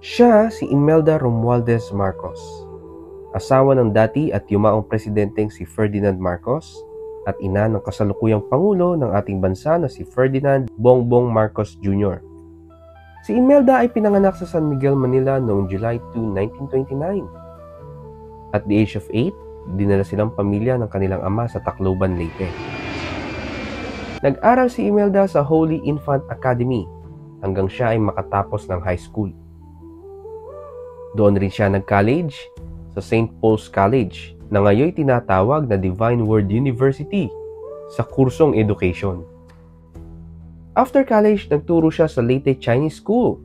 Siya si Imelda Romualdez Marcos, asawa ng dati at yumaong presidenteng si Ferdinand Marcos at ina ng kasalukuyang pangulo ng ating bansa na si Ferdinand Bongbong Marcos Jr. Si Imelda ay pinanganak sa San Miguel, Manila noong July 2, 1929. At the age of 8, dinala silang pamilya ng kanilang ama sa Tacloban, Leyte. Nag-aral si Imelda sa Holy Infant Academy hanggang siya ay makatapos ng high school. Doon rin siya nag-college sa St. Paul's College na ngayon tinatawag na Divine Word University sa kursong education. After college, nagturo siya sa Leyte Chinese School.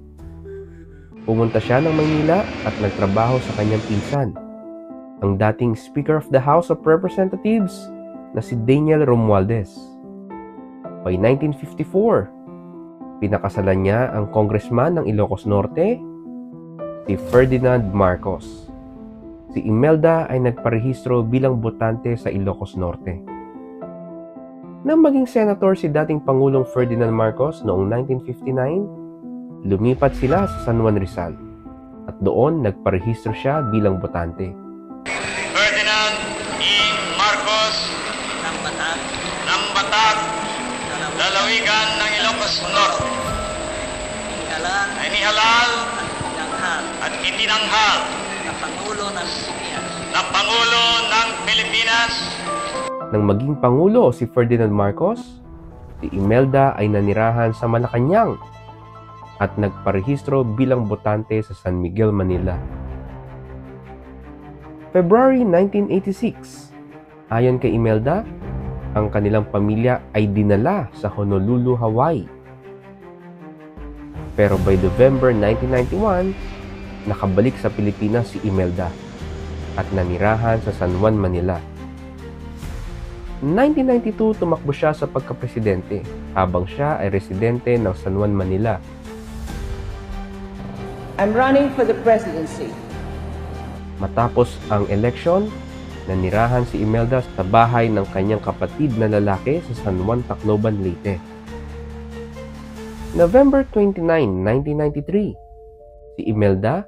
Pumunta siya ng Maynila at nagtrabaho sa kanyang pinsan, ang dating Speaker of the House of Representatives na si Daniel Romualdez. By 1954, pinakasalan niya ang congressman ng Ilocos Norte, si Ferdinand Marcos. Si Imelda ay nagparehistro bilang botante sa Ilocos Norte. Nang maging senator si dating Pangulong Ferdinand Marcos noong 1959, lumipat sila sa San Juan, Rizal at doon nagparehistro siya bilang botante. Ferdinand E. Marcos ng Batag, lalawigan ng Ilocos Norte, ay nihalal at itinanghal ng Pangulo ng Pilipinas. Nang maging Pangulo si Ferdinand Marcos, si Imelda ay nanirahan sa Malacanang at nagparehistro bilang botante sa San Miguel, Manila. February 1986, ayon kay Imelda, ang kanilang pamilya ay dinala sa Honolulu, Hawaii. Pero by November 1991, nakabalik sa Pilipinas si Imelda at nanirahan sa San Juan, Manila. 1992, tumakbo siya sa pagkapresidente habang siya ay residente ng San Juan, Manila. I'm running for the presidency. Matapos ang eleksyon, nanirahan si Imelda sa bahay ng kanyang kapatid na lalaki sa San Juan, Tacloban, Leyte. November 29, 1993, si Imelda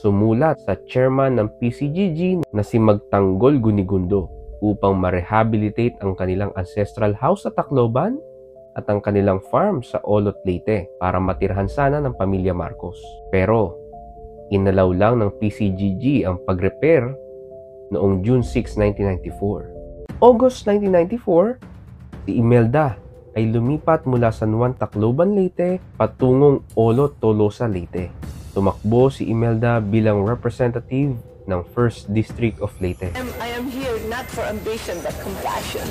sumulat sa chairman ng PCGG na si Magtanggol Gunigundo upang ma-rehabilitate ang kanilang ancestral house sa Tacloban at ang kanilang farm sa Olot, Leyte para matirhan sana ng pamilya Marcos. Pero inalaw lang ng PCGG ang pag-repair noong June 6, 1994. August 1994, si Imelda ay lumipat mula San Juan, Tacloban, Leyte patungong Olot, Tolosa, Leyte. Tumakbo si Imelda bilang representative ng 1st District of Leyte. I am here not for ambition but compassion.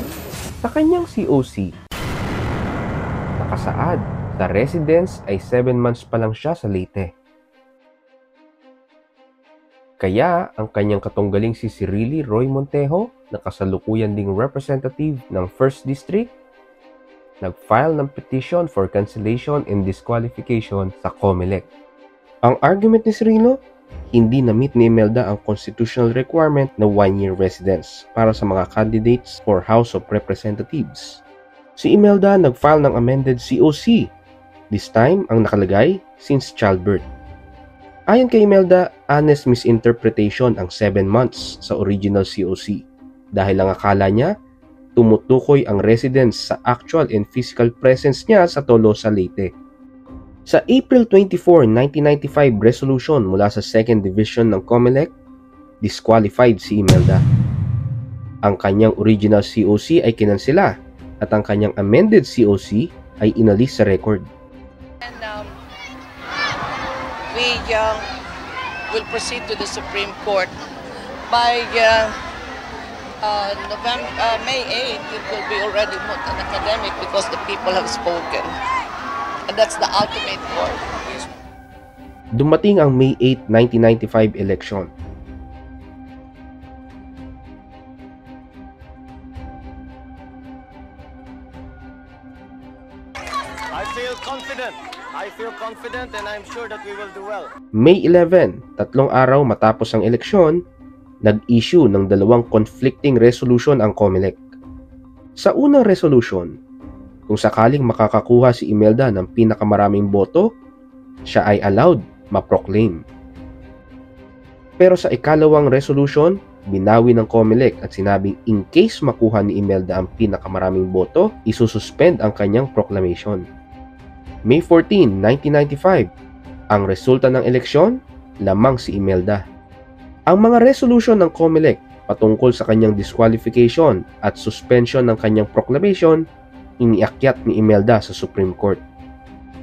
Sa kanyang COC, nakasaad sa residence ay 7 months pa lang siya sa Leyte. Kaya ang kanyang katunggaling si Cirili Roy Montejo, na kasalukuyan ding representative ng 1st District, nag-file ng petition for cancellation and disqualification sa COMELEC. Ang argument ni Cirilo, hindi na-meet ni Imelda ang constitutional requirement na 1-year residence para sa mga candidates for House of Representatives. Si Imelda nag-file ng amended COC. This time, ang nakalagay, since childbirth. Ayon kay Imelda, honest misinterpretation ang 7 months sa original COC dahil ang akala niya, tumutukoy ang residence sa actual and physical presence niya sa Tolosa, Leyte. Sa April 24, 1995 resolution mula sa 2nd Division ng COMELEC, disqualified si Imelda. Ang kanyang original COC ay kinansela at ang kanyang amended COC ay inalis sa record. And we will proceed to the Supreme Court by May 8. It will be already not an academic because the people have spoken. And that's the ultimate court. Dumating ang May 8, 1995 election. I feel confident and I'm sure that we will do well. May 11, 3 araw matapos ang eleksyon, nag-issue ng 2 conflicting resolution ang COMELEC. Sa unang resolution, kung sakaling makakakuha si Imelda ng pinakamaraming boto, siya ay allowed ma-proclaim. Pero sa ikalawang resolution, binawi ng COMELEC at sinabing in case makuha ni Imelda ang pinakamaraming boto, isususpend ang kanyang proclamation. May 14, 1995, ang resulta ng eleksyon, lamang si Imelda. Ang mga resolution ng COMELEC patungkol sa kanyang disqualification at suspension ng kanyang proclamation, iniakyat ni Imelda sa Supreme Court.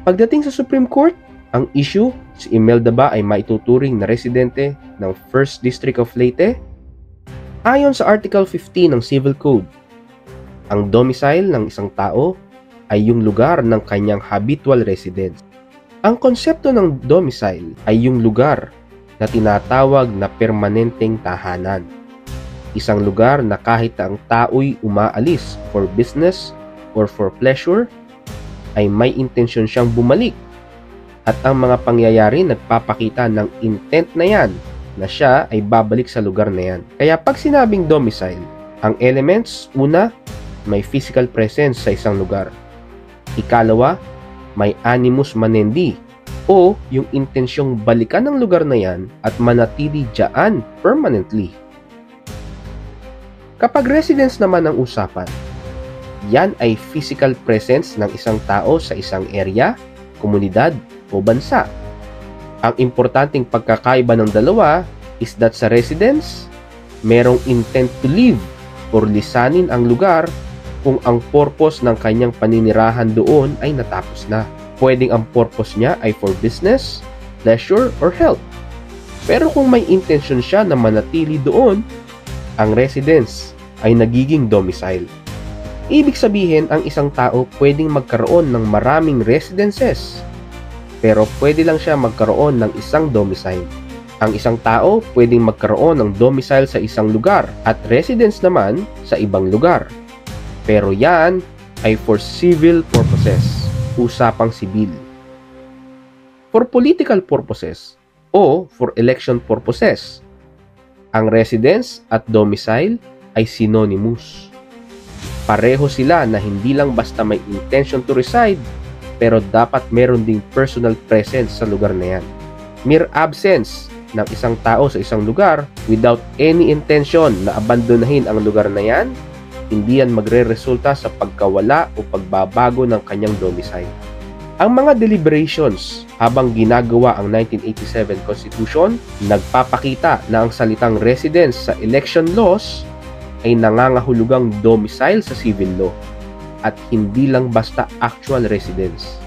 Pagdating sa Supreme Court, ang issue, si Imelda ba ay maituturing na residente ng 1st District of Leyte? Ayon sa Article 15 ng Civil Code, ang domicile ng isang tao ay yung lugar ng kanyang habitual residence. Ang konsepto ng domicile ay yung lugar na tinatawag na permanenteng tahanan. Isang lugar na kahit ang tao'y umaalis for business or for pleasure, ay may intensyon siyang bumalik. At ang mga pangyayari nagpapakita ng intent na yan na siya ay babalik sa lugar na yan. Kaya pag sinabing domicile, ang elements, una, may physical presence sa isang lugar. Ikalawa, may animus manendi o yung intensyong balikan ng lugar na yan at manatili dyan permanently. Kapag residence naman ang usapan, yan ay physical presence ng isang tao sa isang area, komunidad o bansa. Ang importanteng pagkakaiba ng dalawa is that sa residence, merong intent to live or lisanin ang lugar kung ang purpose ng kanyang paninirahan doon ay natapos na. Pwedeng ang purpose niya ay for business, leisure, or health. Pero kung may intention siya na manatili doon, ang residence ay nagiging domicile. Ibig sabihin, ang isang tao pwedeng magkaroon ng maraming residences, pero pwede lang siya magkaroon ng isang domicile. Ang isang tao pwedeng magkaroon ng domicile sa isang lugar at residence naman sa ibang lugar. Pero yan ay for civil purposes, usapang sibil. For political purposes o for election purposes, ang residence at domicile ay synonymous. Pareho sila na hindi lang basta may intention to reside, pero dapat meron ding personal presence sa lugar na yan. Mere absence ng isang tao sa isang lugar without any intention na abandonahin ang lugar na yan, hindi yan magre-resulta sa pagkawala o pagbabago ng kanyang domicile. Ang mga deliberations habang ginagawa ang 1987 Constitution, nagpapakita na ang salitang residence sa election laws ay nangangahulugang domicile sa civil law at hindi lang basta actual residence.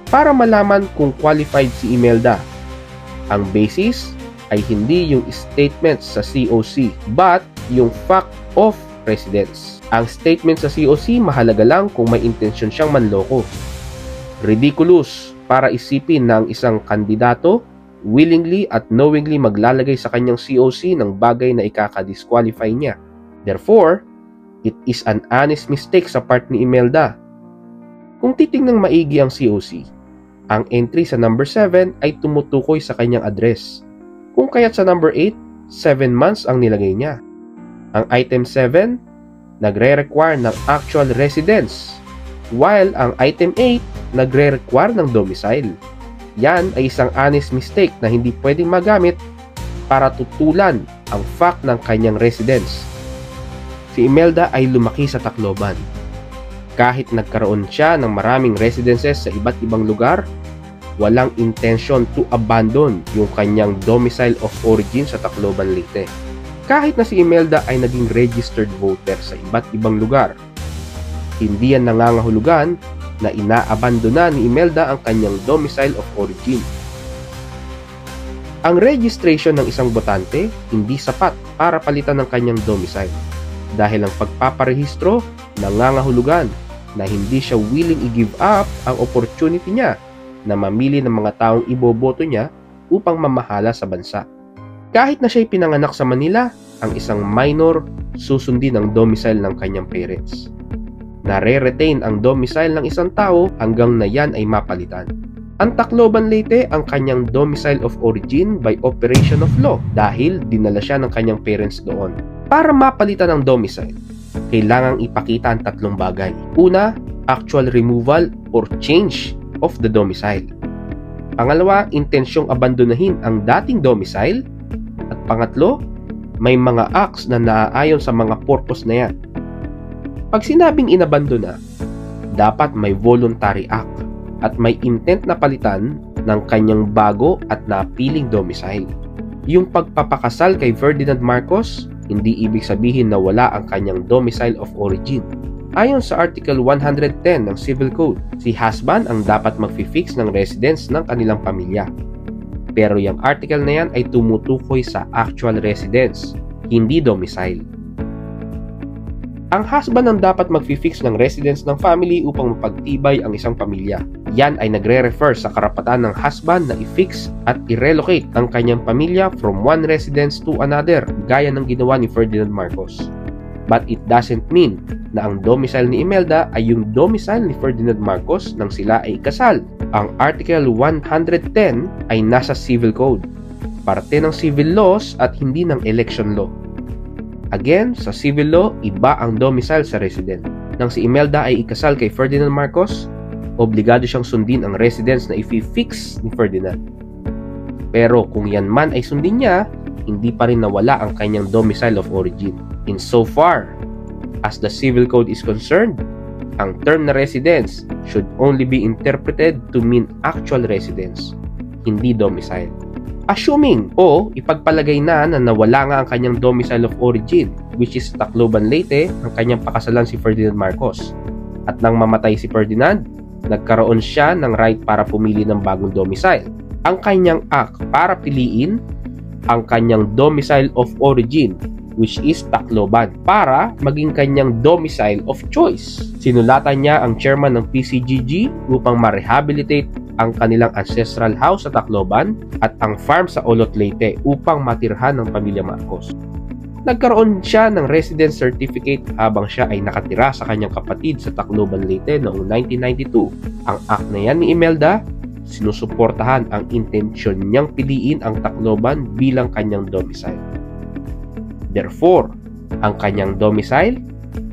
Para malaman kung qualified si Imelda, ang basis ay hindi yung statement sa COC but yung fact of residence. Ang statement sa COC mahalaga lang kung may intensyon siyang manloko. Ridiculous para isipin na ang isang kandidato willingly at knowingly maglalagay sa kanyang COC ng bagay na ikaka-disqualify niya. Therefore, it is an honest mistake sa part ni Imelda. Kung titingnang maigi ang COC, ang entry sa number 7 ay tumutukoy sa kanyang address. Kung kaya't sa number 8, 7 months ang nilagay niya. Ang item 7, nagre-require ng actual residence, while ang item 8, nagre-require ng domicile. Yan ay isang honest mistake na hindi pwedeng magamit para tutulan ang fact ng kanyang residence. Si Imelda ay lumaki sa Tacloban. Kahit nagkaroon siya ng maraming residences sa iba't ibang lugar, walang intention to abandon yung kanyang domicile of origin sa Tacloban, Leyte. Kahit na si Imelda ay naging registered voter sa iba't ibang lugar, hindi yan nangangahulugan na inaabandona ni Imelda ang kanyang domicile of origin. Ang registration ng isang botante hindi sapat para palitan ng kanyang domicile dahil ang pagpaparehistro nangangahulugan na hindi siya willing i-give up ang opportunity niya na mamili ng mga taong iboboto niya upang mamahala sa bansa. Kahit na siya'y pinanganak sa Manila, ang isang minor susundin ang domicile ng kanyang parents. Nare-retain ang domicile ng isang tao hanggang na yan ay mapalitan. Ang Tacloban, Leyte ang kanyang domicile of origin by operation of law dahil dinala siya ng kanyang parents doon. Para mapalitan ang domicile, kailangang ipakita ang tatlong bagay. Una, actual removal or change of the domicile. Pangalawa, intensyong abandonahin ang dating domicile. At pangatlo, may mga acts na naaayon sa mga purpose na yan. Pag sinabing inabandona, dapat may voluntary act at may intent na palitan ng kanyang bago at napiling domicile. Yung pagpapakasal kay Ferdinand Marcos, hindi ibig sabihin na wala ang kanyang domicile of origin. Ayon sa Article 110 ng Civil Code, si husband ang dapat mag-fix ng residence ng kanilang pamilya. Pero yung article na yan ay tumutukoy sa actual residence, hindi domicile. Ang husband ang dapat mag-fix ng residence ng family upang mapagtibay ang isang pamilya. Yan ay nagre-refer sa karapatan ng husband na i-fix at i-relocate ang kanyang pamilya from one residence to another, gaya ng ginawa ni Ferdinand Marcos. But it doesn't mean na ang domicile ni Imelda ay yung domicile ni Ferdinand Marcos nang sila ay ikasal. Ang Article 110 ay nasa Civil Code, parte ng civil laws at hindi ng election law. Again, sa civil law, iba ang domicile sa resident. Nang si Imelda ay ikasal kay Ferdinand Marcos, obligado siyang sundin ang residence na i-fix ni Ferdinand. Pero kung yan man ay sundin niya, hindi pa rin nawala ang kanyang domicile of origin. Insofar as the Civil Code is concerned, ang term na residence should only be interpreted to mean actual residence, hindi domicile. Assuming o ipagpalagay na nawala nga ang kanyang domicile of origin, which is Tacloban, Leyte, ang kanyang pakasalan si Ferdinand Marcos. At nang mamatay si Ferdinand, nagkaroon siya ng right para pumili ng bagong domicile. Ang kanyang act para piliin ang kanyang domicile of origin, which is Tacloban, para maging kanyang domicile of choice. Sinulatan niya ang chairman ng PCGG upang ma-rehabilitate ang kanilang ancestral house sa Tacloban at ang farm sa Olot, Leyte upang matirhan ng pamilya Marcos. Nagkaroon siya ng residence certificate habang siya ay nakatira sa kanyang kapatid sa Tacloban, Leyte noong 1992. Ang act na yan ni Imelda, sinusuportahan ang intensyon niyang piliin ang Tacloban bilang kanyang domicile. Therefore, ang kanyang domicile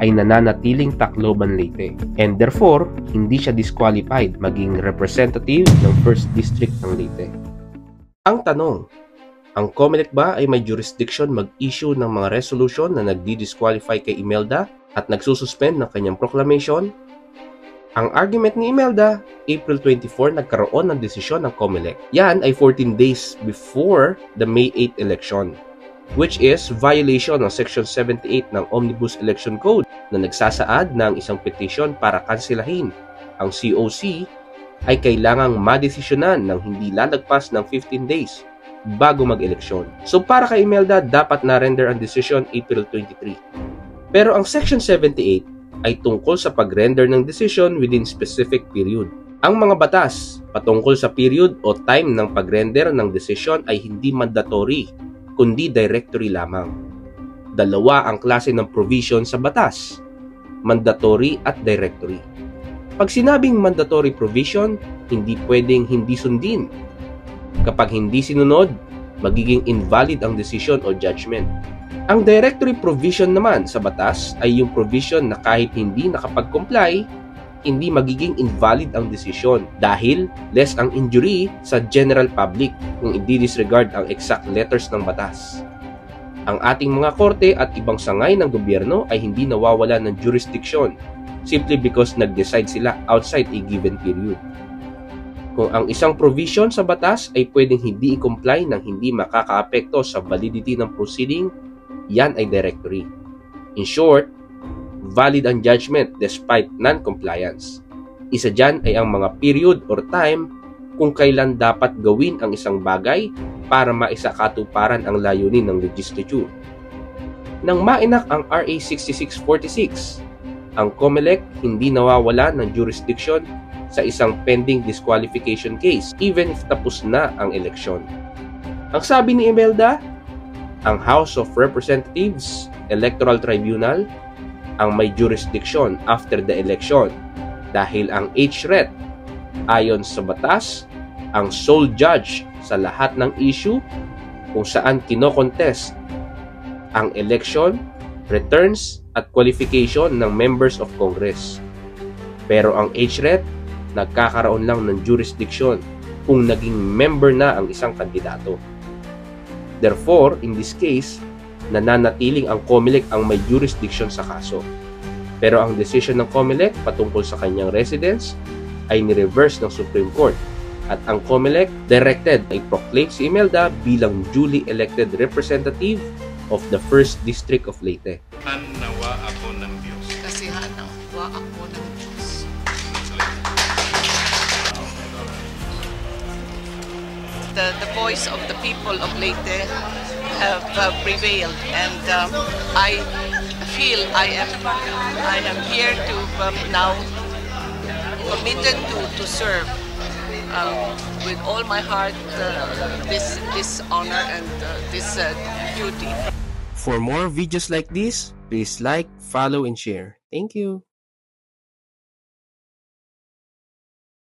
ay nananatiling Tacloban, Leyte. And therefore, hindi siya disqualified maging representative ng 1st District ng Leyte. Ang tanong, ang COMELEC ba ay may jurisdiction mag-issue ng mga resolution na nagdi-disqualify kay Imelda at nagsususpend ng kanyang proclamation? Ang argument ni Imelda, April 24 nagkaroon ng desisyon ng COMELEC. Yan ay 14 days before the May 8 election, which is violation ng Section 78 ng Omnibus Election Code na nagsasaad ng isang petition para kansilahin ang COC ay kailangang madesisyonan ng hindi lalagpas ng 15 days bago mag-eleksyon. So para kay Imelda, dapat na-render ang decision April 23. Pero ang Section 78 ay tungkol sa pag-render ng decision within specific period. Ang mga batas patungkol sa period o time ng pag-render ng decision ay hindi mandatory, kundi directory lamang. Dalawa ang klase ng provision sa batas, mandatory at directory. Pag sinabing mandatory provision, hindi pwedeng hindi sundin. Kapag hindi sinunod, magiging invalid ang decision o judgment. Ang directory provision naman sa batas ay yung provision na kahit hindi nakapag-comply, hindi magiging invalid ang desisyon dahil less ang injury sa general public kung i-disregard ang exact letters ng batas. Ang ating mga korte at ibang sangay ng gobyerno ay hindi nawawala ng jurisdiction simply because nag-decide sila outside a given period. Kung ang isang provision sa batas ay pwedeng hindi i-comply nang hindi makakaapekto sa validity ng proceeding, yan ay directory. In short, valid ang judgment despite non-compliance. Isa dyan ay ang mga period or time kung kailan dapat gawin ang isang bagay para maisakatuparan ang layunin ng legislature. Nang mainak ang RA 6646, ang COMELEC hindi nawawala ng jurisdiction sa isang pending disqualification case even if tapos na ang eleksyon. Ang sabi ni Imelda, ang House of Representatives Electoral Tribunal ang may jurisdiction after the election dahil ang HRET ayon sa batas ang sole judge sa lahat ng issue kung saan kino-contest ang election, returns at qualification ng members of Congress. Pero ang HRET nagkakaroon lang ng jurisdiction kung naging member na ang isang kandidato. Therefore, in this case, nananatiling ang COMELEC ang may jurisdiction sa kaso. Pero ang decision ng COMELEC patungkol sa kanyang residence ay ni-reverse ng Supreme Court at ang COMELEC directed na i-proclaim si Imelda bilang duly elected representative of the 1st District of Leyte. Nawa ako ng Diyos. Kasihan nawa ako ng Diyos. The voice of the people of Leyte have prevailed, and I feel I am here to now committed to serve with all my heart this honor and this duty. For more videos like this, please like, follow, and share. Thank you.